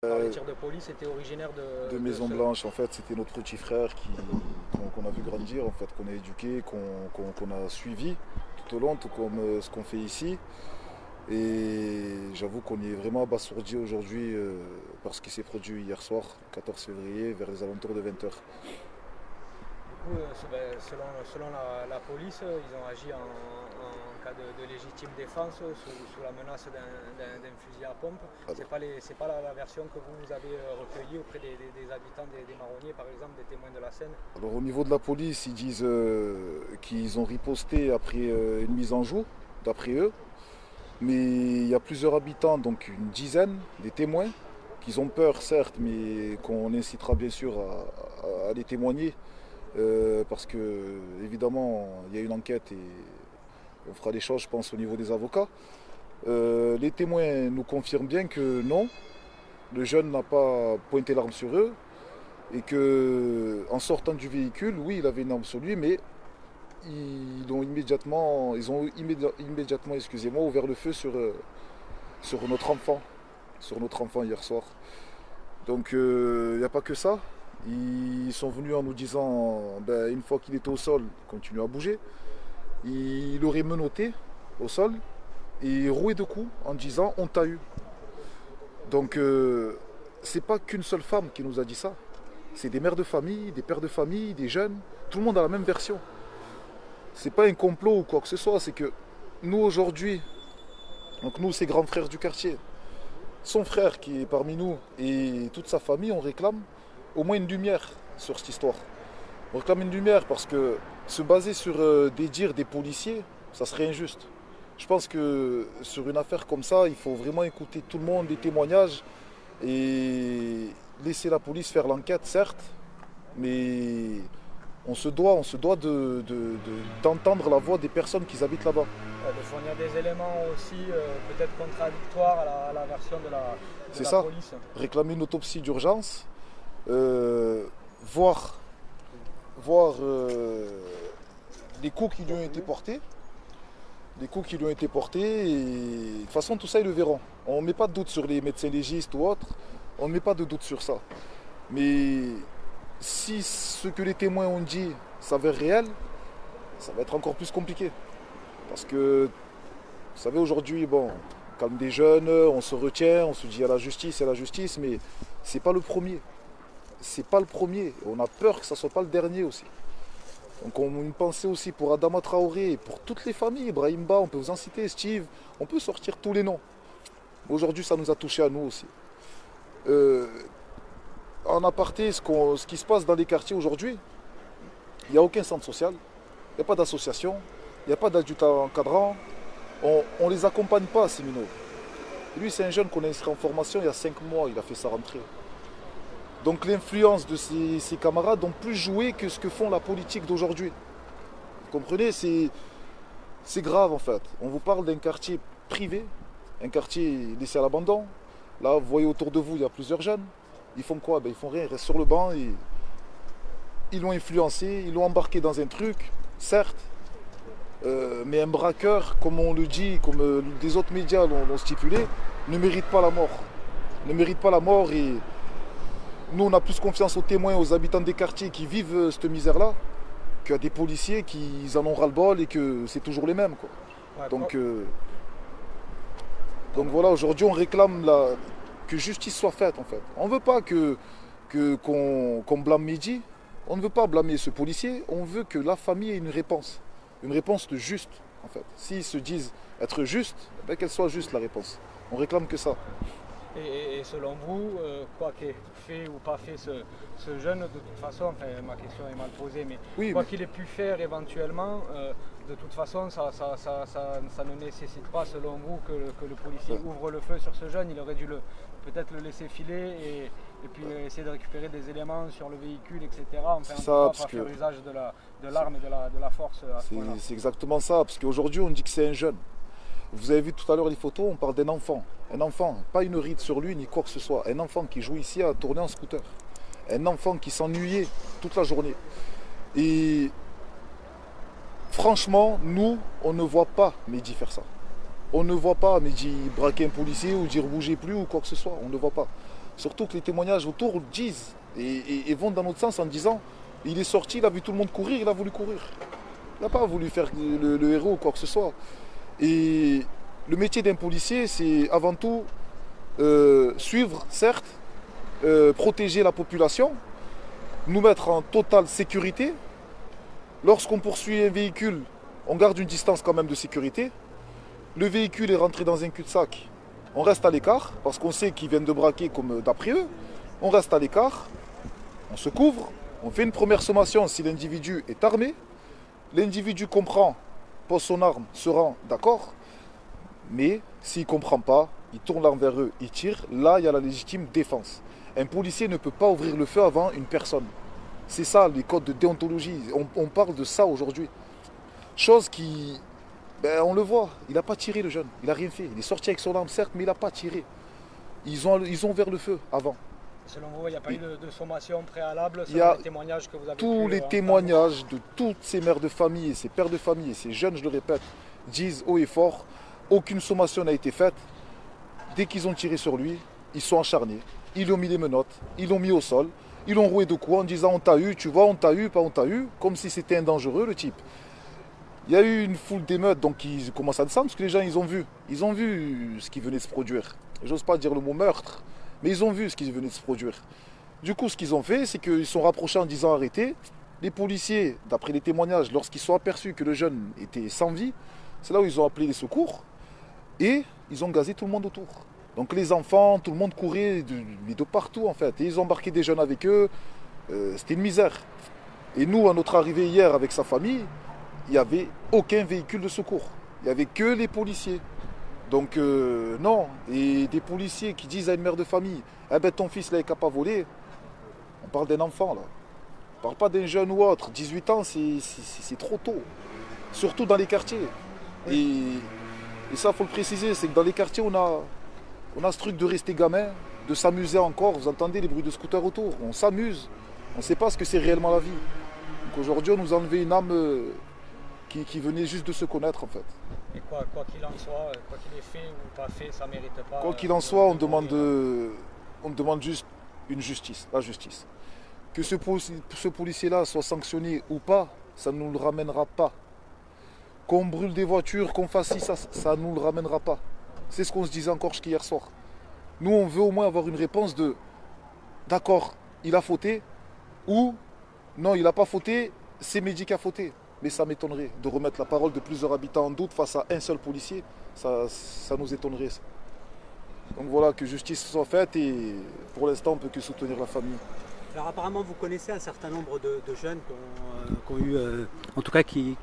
Par les tirs de police était originaire De Maison Blanche, en fait, c'était notre petit frère qu'on a vu grandir, en fait, qu'on a éduqué, qu'on a suivi tout au long, tout comme ce qu'on fait ici. Et j'avoue qu'on est vraiment abasourdi aujourd'hui par ce qui s'est produit hier soir, 14 février, vers les alentours de 20 heures. Du coup, selon la police, ils ont agi en cas de légitime défense sous la menace d'un fusil à pompe. Alors, C'est pas la version que vous avez recueillie auprès des habitants des Marronniers, par exemple, des témoins de la scène. alors, au niveau de la police, ils disent qu'ils ont riposté après une mise en joue, d'après eux. Mais il y a plusieurs habitants, donc une dizaine, des témoins, qui ont peur certes, mais qu'on incitera bien sûr à les témoigner, parce que évidemment il y a une enquête et on fera des choses, je pense, au niveau des avocats. Les témoins nous confirment bien que non, le jeune n'a pas pointé l'arme sur eux et que en sortant du véhicule, oui, il avait une arme sur lui, mais ils ont immédiatement, excusez-moi, ouvert le feu sur notre enfant hier soir. Donc il n'y a pas que ça. Ils sont venus en nous disant, ben, une fois qu'il était au sol, continue à bouger. Il aurait menotté au sol et roué de coups en disant on t'a eu. Donc c'est pas qu'une seule femme qui nous a dit ça. C'est des mères de famille, des pères de famille, des jeunes. Tout le monde a la même version. C'est pas un complot ou quoi que ce soit. C'est que nous aujourd'hui, donc nous ces grands frères du quartier, son frère qui est parmi nous et toute sa famille, on réclame au moins une lumière sur cette histoire. On réclame une lumière parce que se baser sur des dires des policiers, ça serait injuste. Je pense que sur une affaire comme ça, il faut vraiment écouter tout le monde, les témoignages et laisser la police faire l'enquête, certes, mais on se doit d'entendre la voix des personnes qui habitent là-bas. De fournir des éléments aussi peut-être contradictoires à la version de C'est la ça, police. réclamer une autopsie d'urgence, euh, voir, voir les coups qui lui ont été portés, les coups qui lui ont été portés, et de toute façon tout ça ils le verront. On ne met pas de doute sur les médecins légistes ou autres, on ne met pas de doute sur ça. Mais si ce que les témoins ont dit s'avère réel, ça va être encore plus compliqué. Parce que, vous savez, aujourd'hui, bon, on calme des jeunes, on se retient, on se dit il y a la justice, mais c'est pas le premier. C'est pas le premier. On a peur que ça soit pas le dernier aussi. Donc on a une pensée aussi pour Adama Traoré, et pour toutes les familles, Brahim Ba, on peut vous en citer, Steve, on peut sortir tous les noms. Aujourd'hui, ça nous a touché à nous aussi. Euh, En aparté, ce qui se passe dans les quartiers aujourd'hui, il n'y a aucun centre social, il n'y a pas d'association, il n'y a pas d'adulte encadrant, on ne les accompagne pas, ces minots. Lui, c'est un jeune qu'on a inscrit en formation il y a 5 mois, il a fait sa rentrée. Donc l'influence de ses camarades ont plus joué que ce que font la politique d'aujourd'hui. Vous comprenez, c'est grave en fait. On vous parle d'un quartier privé, un quartier laissé à l'abandon. Là, vous voyez autour de vous, il y a plusieurs jeunes. Ils font quoi? Ben, ils font rien, ils restent sur le banc et ils l'ont influencé, ils l'ont embarqué dans un truc, certes, mais un braqueur, comme on le dit, comme des autres médias l'ont stipulé, ne mérite pas la mort. Ne mérite pas la mort et nous on a plus confiance aux témoins, aux habitants des quartiers qui vivent cette misère-là, qu'à des policiers qui en ont ras-le-bol et que c'est toujours les mêmes, quoi. Ouais, Donc, euh, donc voilà, aujourd'hui on réclame que justice soit faite en fait. On ne veut pas qu'on blâme Mehdi, on ne veut pas blâmer ce policier, on veut que la famille ait une réponse de juste en fait. S'ils se disent être justes, ben qu'elle soit juste la réponse. On réclame que ça. et selon vous, quoi qu'ait fait ou pas fait ce jeune, de toute façon, enfin ma question est mal posée, mais Oui, quoi qu'il ait pu faire éventuellement, de toute façon, ça ne nécessite pas, selon vous, que le policier mais ouvre le feu sur ce jeune. Il aurait dû peut-être le laisser filer et puis essayer de récupérer des éléments sur le véhicule, etc. Enfin, c'est on ne ça, peut parce pas faire que usage de l'arme et de la force à ce point-là. c'est exactement ça, parce qu'aujourd'hui on dit que c'est un jeune. Vous avez vu tout à l'heure les photos, on parle d'un enfant. Un enfant, pas une ride sur lui ni quoi que ce soit. Un enfant qui joue ici à tourner en scooter. Un enfant qui s'ennuyait toute la journée. Et franchement, nous, on ne voit pas Mehdi faire ça. On ne voit pas Mehdi braquer un policier ou dire bougez plus ou quoi que ce soit. On ne le voit pas. Surtout que les témoignages autour disent et vont dans notre sens en disant il est sorti, il a vu tout le monde courir, il a voulu courir. Il n'a pas voulu faire le héros ou quoi que ce soit. Et le métier d'un policier, c'est avant tout suivre, certes, protéger la population, nous mettre en totale sécurité. Lorsqu'on poursuit un véhicule, on garde une distance quand même de sécurité. Le véhicule est rentré dans un cul-de-sac, on reste à l'écart, parce qu'on sait qu'ils viennent de braquer comme d'après eux. On reste à l'écart, on se couvre, on fait une première sommation si l'individu est armé. L'individu comprend, pose son arme, se rend, d'accord. Mais s'il ne comprend pas, il tourne l'arme vers eux, il tire. Là, il y a la légitime défense. Un policier ne peut pas ouvrir le feu avant une personne. C'est ça, les codes de déontologie. On parle de ça aujourd'hui. Chose qui... on le voit, il n'a pas tiré le jeune. Il n'a rien fait. Il est sorti avec son arme, certes, mais il n'a pas tiré. Ils ont ouvert le feu avant. Selon vous, il n'y a pas eu de sommation préalable selon les témoignages que vous avez tous les témoignages de toutes ces mères de famille et ces pères de famille et ces jeunes, je le répète, disent haut et fort, aucune sommation n'a été faite. Dès qu'ils ont tiré sur lui, ils sont acharnés. Ils lui ont mis les menottes, ils l'ont mis au sol, ils l'ont roué de coups en disant on t'a eu, tu vois, on t'a eu, pas on t'a eu, comme si c'était un dangereux le type. Il y a eu une foule d'émeutes, donc ils commencent à descendre parce que les gens ils ont vu ce qui venait de se produire. J'ose pas dire le mot meurtre, mais ils ont vu ce qui venait de se produire. Du coup, ce qu'ils ont fait, c'est qu'ils sont rapprochés en disant arrêtez. Les policiers, d'après les témoignages, lorsqu'ils sont aperçus que le jeune était sans vie, c'est là où ils ont appelé les secours et ils ont gazé tout le monde autour. Donc les enfants, tout le monde courait de partout en fait. Et ils ont embarqué des jeunes avec eux. C'était une misère. Et nous, à notre arrivée hier avec sa famille, il n'y avait aucun véhicule de secours. Il n'y avait que les policiers. Donc non. Et des policiers qui disent à une mère de famille, eh ben ton fils là il n'a pas volé. On parle d'un enfant là. On ne parle pas d'un jeune ou autre. 18 ans, c'est trop tôt. Surtout dans les quartiers. Et ça, il faut le préciser, c'est que dans les quartiers, on a ce truc de rester gamin, de s'amuser encore. Vous entendez les bruits de scooters autour. On s'amuse. On ne sait pas ce que c'est réellement la vie. Donc aujourd'hui, on nous a enlevé une âme qui venait juste de se connaître en fait. Et quoi qu'il en soit, quoi qu'il ait fait ou pas fait, ça ne mérite pas. Quoi qu'il en soit, on demande juste une justice, la justice. Que ce policier-là soit sanctionné ou pas, ça ne nous le ramènera pas. Qu'on brûle des voitures, qu'on fasse ci, ça ne nous le ramènera pas. C'est ce qu'on se disait encore jusqu'hier soir. Nous, on veut au moins avoir une réponse de d'accord, il a fauté, ou non, il n'a pas fauté, c'est Mehdi qui a fauté. Mais ça m'étonnerait de remettre la parole de plusieurs habitants en doute face à un seul policier. Ça nous étonnerait. Donc voilà, que justice soit faite et pour l'instant, on ne peut que soutenir la famille. Alors apparemment, vous connaissez un certain nombre de jeunes qui ont eu, en tout cas qui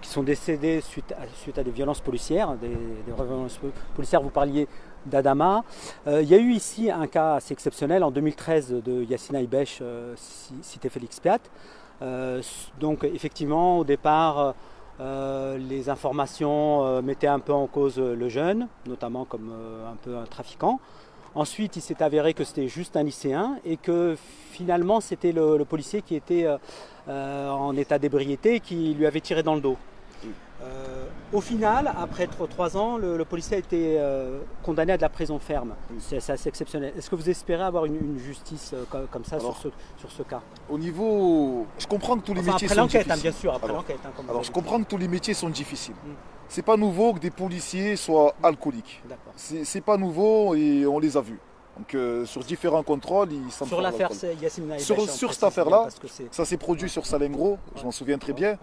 sont décédés suite à des violences policières, des violences policières. Vous parliez d'Adama. Il y a eu ici un cas assez exceptionnel en 2013 de Yassine Aïbech, cité Félix Piat. Donc effectivement, au départ, les informations mettaient un peu en cause le jeune, notamment comme un peu un trafiquant. Ensuite, il s'est avéré que c'était juste un lycéen et que finalement, c'était le policier qui était en état d'ébriété et qui lui avait tiré dans le dos. Au final, après 3 ans, le policier a été condamné à de la prison ferme. C'est assez exceptionnel. Est-ce que vous espérez avoir une justice comme ça sur ce cas? Au niveau... Je comprends que tous les métiers sont difficiles. Après l'enquête, bien sûr. Après l'enquête. Alors, je comprends que tous les métiers sont difficiles. C'est pas nouveau que des policiers soient alcooliques. C'est pas nouveau et on les a vus. Donc sur différents contrôles, ils s'en Sur l'affaire Yassine Aïbech. Sur cette affaire-là, ça s'est produit sur Salengro, je m'en souviens très bien.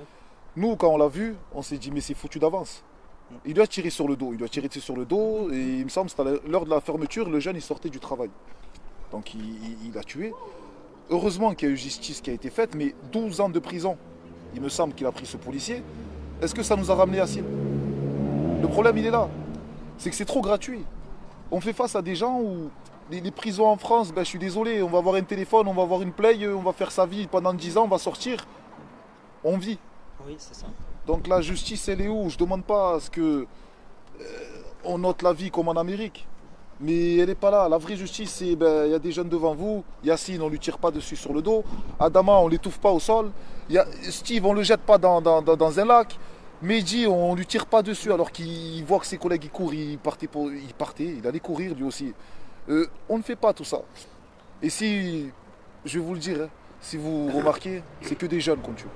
Nous, quand on l'a vu, on s'est dit mais c'est foutu d'avance. Il doit tirer sur le dos, et il me semble que c'était l'heure de la fermeture, le jeune il sortait du travail. Donc il a tué. Heureusement qu'il y a eu justice qui a été faite, mais 12 ans de prison, il me semble qu'il a pris ce policier. Est-ce que ça nous a ramené à Yacine? Le problème il est là, c'est que c'est trop gratuit. On fait face à des gens où les prisons en France, je suis désolé, on va avoir un téléphone, on va avoir une play, on va faire sa vie pendant 10 ans, on va sortir, on vit. Oui, c'est ça. Donc la justice, elle est où? Je ne demande pas à ce que on note la vie comme en Amérique. Mais elle n'est pas là. La vraie justice, c'est il y a des jeunes devant vous. Yacine, on ne lui tire pas dessus sur le dos. Adama, on ne l'étouffe pas au sol. Steve, on ne le jette pas dans un lac. Mehdi, on ne lui tire pas dessus alors qu'il voit que ses collègues ils courent. Il allait courir lui aussi. On ne fait pas tout ça. Et si, je vais vous le dire, hein, si vous remarquez, c'est que des jeunes qu'on tue.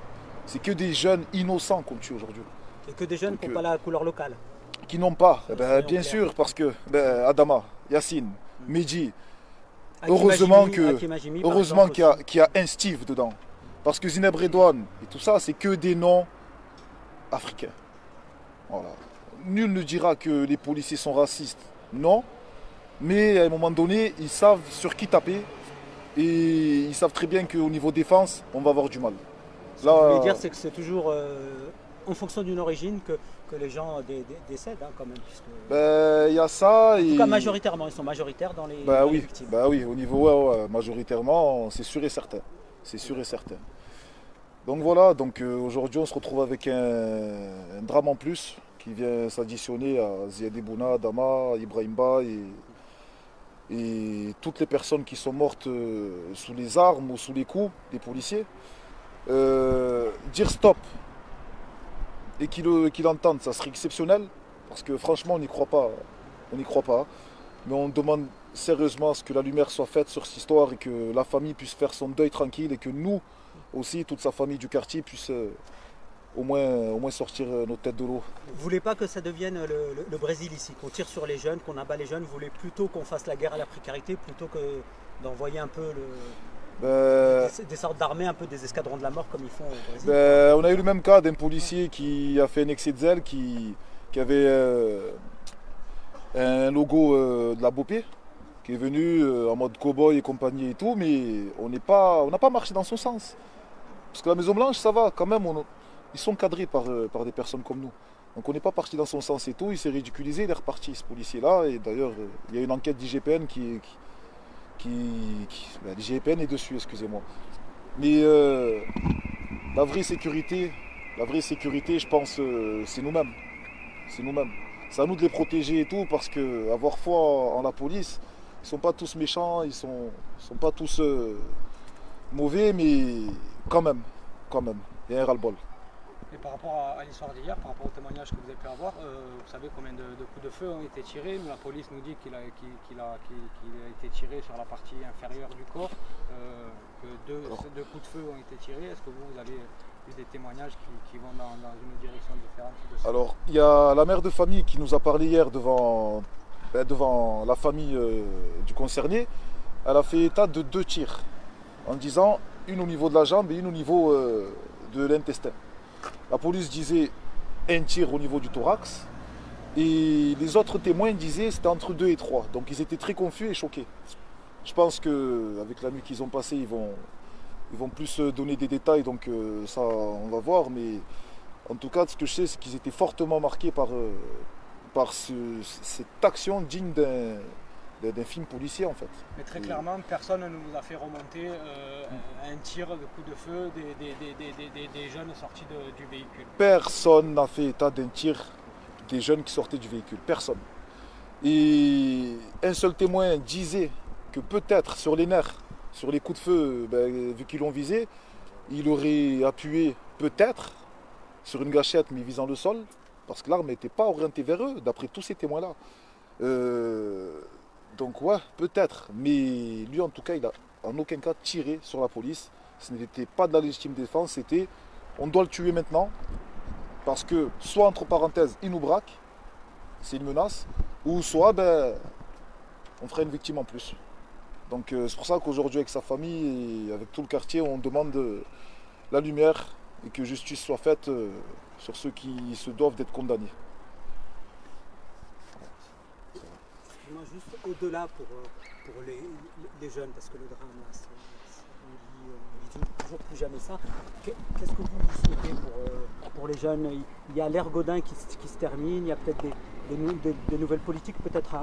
C'est que des jeunes innocents qu'on tue aujourd'hui. Et que des jeunes qui n'ont pas la couleur locale. Qui n'ont pas, bien clair. sûr, parce que Adama, Yacine, Mehdi, Hakim heureusement Hajimi, qu'il y a un Steve dedans. Parce que Zineb Redouane et tout ça, c'est que des noms africains. Voilà. Nul ne dira que les policiers sont racistes. Non. Mais à un moment donné, ils savent sur qui taper. Et ils savent très bien qu'au niveau défense, on va avoir du mal. Ce que vous voulez dire, c'est que c'est toujours en fonction d'une origine que les gens décèdent, hein, quand même. Il y a ça. En tout cas, majoritairement, ils sont majoritaires dans les victimes. Oui, au niveau majoritairement, c'est sûr et certain. C'est sûr et certain. Donc voilà, aujourd'hui on se retrouve avec un drame en plus qui vient s'additionner à Ziad Bouna, Adama, Ibrahim Ba et toutes les personnes qui sont mortes sous les armes ou sous les coups des policiers. Dire stop et qu'il entende, ça serait exceptionnel parce que franchement on n'y croit pas. On n'y croit pas. Mais on demande sérieusement à ce que la lumière soit faite sur cette histoire et que la famille puisse faire son deuil tranquille et que nous aussi, toute sa famille du quartier, puisse au moins sortir nos têtes de l'eau. Vous ne voulez pas que ça devienne le Brésil ici, qu'on tire sur les jeunes, qu'on abat les jeunes, vous voulez plutôt qu'on fasse la guerre à la précarité plutôt que d'envoyer un peu des sortes d'armées, un peu des escadrons de la mort comme ils font au Brésil. On a eu le même cas d'un policier qui a fait un excès de zèle, qui avait un logo de la Bopé, qui est venu en mode cow-boy et compagnie et tout, mais on n'a pas marché dans son sens. Parce que la Maison Blanche, ça va, quand même, ils sont cadrés par des personnes comme nous. Donc on n'est pas parti dans son sens et tout, il s'est ridiculisé, il est reparti ce policier-là, et d'ailleurs il y a une enquête d'IGPN l'IGPN est dessus, excusez-moi. Mais la vraie sécurité, je pense, c'est nous-mêmes. C'est nous-mêmes. C'est à nous de les protéger et tout, parce que avoir foi en la police, ils ne sont pas tous méchants, ils sont pas tous mauvais, mais quand même, il y a un ras-le-bol. Et par rapport à l'histoire d'hier, par rapport au témoignage que vous avez pu avoir, vous savez combien de coups de feu ont été tirés? La police nous dit qu'il a été tiré sur la partie inférieure du corps, que deux coups de feu ont été tirés. Est-ce que vous avez eu des témoignages qui vont dans une direction différente de ça? Alors, il y a la mère de famille qui nous a parlé hier devant la famille du concerné. Elle a fait état de 2 tirs, en disant une au niveau de la jambe et une au niveau de l'intestin. La police disait un tir au niveau du thorax et les autres témoins disaient c'était entre 2 et 3. Donc ils étaient très confus et choqués. Je pense qu'avec la nuit qu'ils ont passée, ils vont plus donner des détails, donc ça on va voir. Mais en tout cas, ce que je sais, c'est qu'ils étaient fortement marqués par cette action digne d'un film policier en fait. Mais très clairement, personne ne nous a fait remonter un tir de coup de feu des jeunes sortis du véhicule. Personne n'a fait état d'un tir des jeunes qui sortaient du véhicule. Personne. Et un seul témoin disait que peut-être sur les nerfs, sur les coups de feu, vu qu'ils l'ont visé, il aurait appuyé peut-être sur une gâchette mais visant le sol, parce que l'arme n'était pas orientée vers eux, d'après tous ces témoins-là. Donc ouais, peut-être, mais lui en tout cas, il n'a en aucun cas tiré sur la police. Ce n'était pas de la légitime défense, c'était on doit le tuer maintenant, parce que soit entre parenthèses, il nous braque, c'est une menace, ou soit on ferait une victime en plus. Donc c'est pour ça qu'aujourd'hui avec sa famille et avec tout le quartier, on demande la lumière et que justice soit faite sur ceux qui se doivent d'être condamnés. Moi, juste au-delà pour les jeunes, parce que le drame, là, on dit toujours plus jamais ça. Qu'est-ce que vous souhaitez pour les jeunes? Il y a l'ère Gaudin qui se termine, il y a peut-être des nouvelles politiques peut-être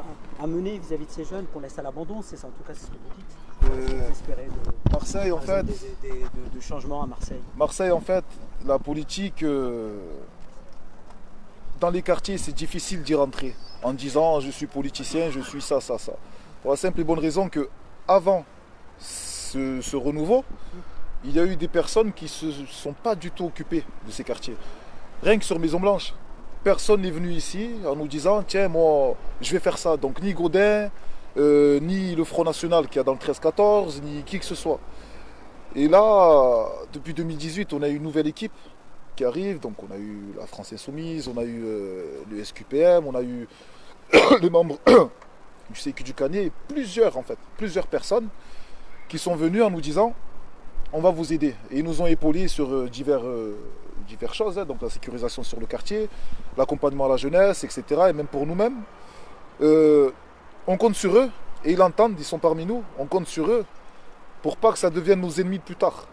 à mener vis-à-vis de ces jeunes qu'on laisse à l'abandon, c'est ça en tout cas, c'est ce que vous dites. Vous espérez Marseille, en fait, de changements à Marseille. Marseille, en fait, la politique, dans les quartiers, c'est difficile d'y rentrer en disant je suis politicien, je suis ça. Pour la simple et bonne raison que avant ce renouveau, il y a eu des personnes qui ne se sont pas du tout occupées de ces quartiers. Rien que sur Maison Blanche, personne n'est venu ici en nous disant tiens, moi je vais faire ça. Donc ni Gaudin, ni le Front National qui a dans le 13-14, ni qui que ce soit. Et là, depuis 2018, on a une nouvelle équipe qui arrive. Donc on a eu la France Insoumise, on a eu le SQPM, on a eu les membres du CQ du Canet, plusieurs personnes qui sont venues en nous disant on va vous aider. Et ils nous ont épaulés sur diverses choses, hein, donc la sécurisation sur le quartier, l'accompagnement à la jeunesse, etc. Et même pour nous-mêmes. On compte sur eux, et ils l'entendent, ils sont parmi nous, on compte sur eux pour pas que ça devienne nos ennemis plus tard.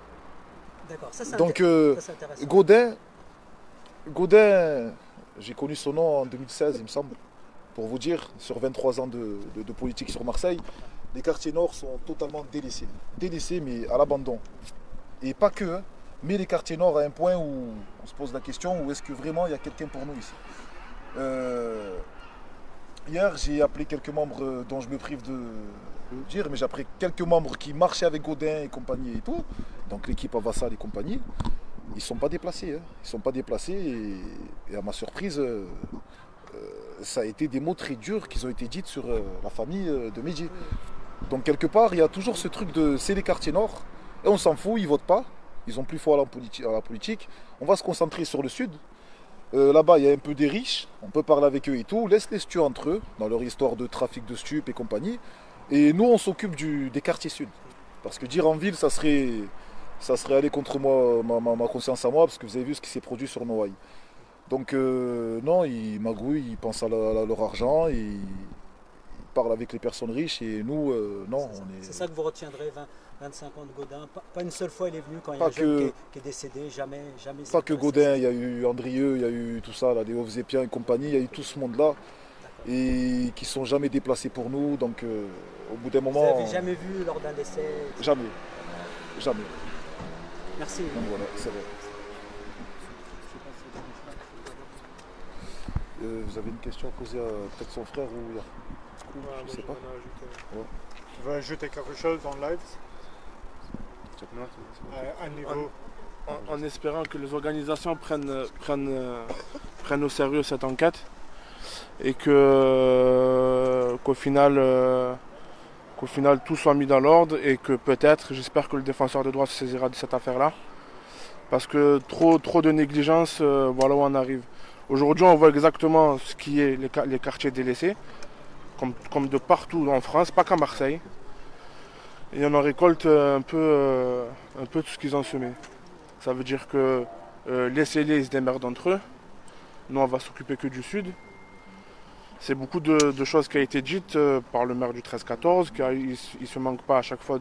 D'accord, ça c'est Donc intéressant. Gaudin, j'ai connu son nom en 2016, il me semble, pour vous dire, sur 23 ans de politique sur Marseille, les quartiers nord sont totalement délaissés. Délaissés, mais à l'abandon. Et pas que, hein, mais les quartiers nord à un point où on se pose la question, où est-ce que vraiment il y a quelqu'un pour nous ici. Hier, j'ai appelé quelques membres dont je me prive de dire, mais j'ai appelé quelques membres qui marchaient avec Gaudin et compagnie et tout, donc l'équipe Avassal et compagnie. Ils ne sont pas déplacés. Hein. Ils ne sont pas déplacés et à ma surprise, ça a été des mots très durs qui ont été dits sur la famille de Mehdi. Donc quelque part, il y a toujours ce truc de c'est les quartiers nord et on s'en fout, ils ne votent pas, ils n'ont plus foi à la politique. On va se concentrer sur le sud. Là-bas, il y a un peu des riches, on peut parler avec eux et tout, laisse-les se tuer entre eux, dans leur histoire de trafic de stupes et compagnie. Et nous, on s'occupe des quartiers sud. Parce que dire en ville, ça serait aller contre moi, ma conscience à moi, parce que vous avez vu ce qui s'est produit sur Noailles. Donc non, ils magouillent, ils pensent à leur argent, ils parlent avec les personnes riches, et nous, non. C'est ça que vous retiendrez 25 ans de Gaudin. Pas une seule fois il est venu quand il y a Pas un jeune qui est décédé, jamais. Pas que Gaudin, il y a eu Andrieux, il y a eu tout ça, là, les Hauts-Épiens et compagnie, il y a eu tout ce monde-là, et qui sont jamais déplacés pour nous, donc au bout d'un moment... Vous n'avez jamais vu lors d'un décès? Jamais. Jamais. Merci. Donc voilà, c'est vrai. Vous avez une question à poser à peut-être son frère ou je sais pas. Ouais. Tu veux ajouter quelque chose dans le live à un niveau en espérant que les organisations prennent au sérieux cette enquête et qu'au final tout soit mis dans l'ordre et que peut-être, j'espère que le défenseur des droits se saisira de cette affaire-là. Parce que trop de négligence, voilà où on arrive. Aujourd'hui, on voit exactement ce qui est les quartiers délaissés, comme de partout en France, pas qu'à Marseille. Et on en récolte un peu tout ce qu'ils ont semé. Ça veut dire que laissez-les, ils se démerdent entre eux. Nous, on va s'occuper que du sud. C'est beaucoup de choses qui ont été dites par le maire du 13-14, qu'il ne se manque pas à chaque fois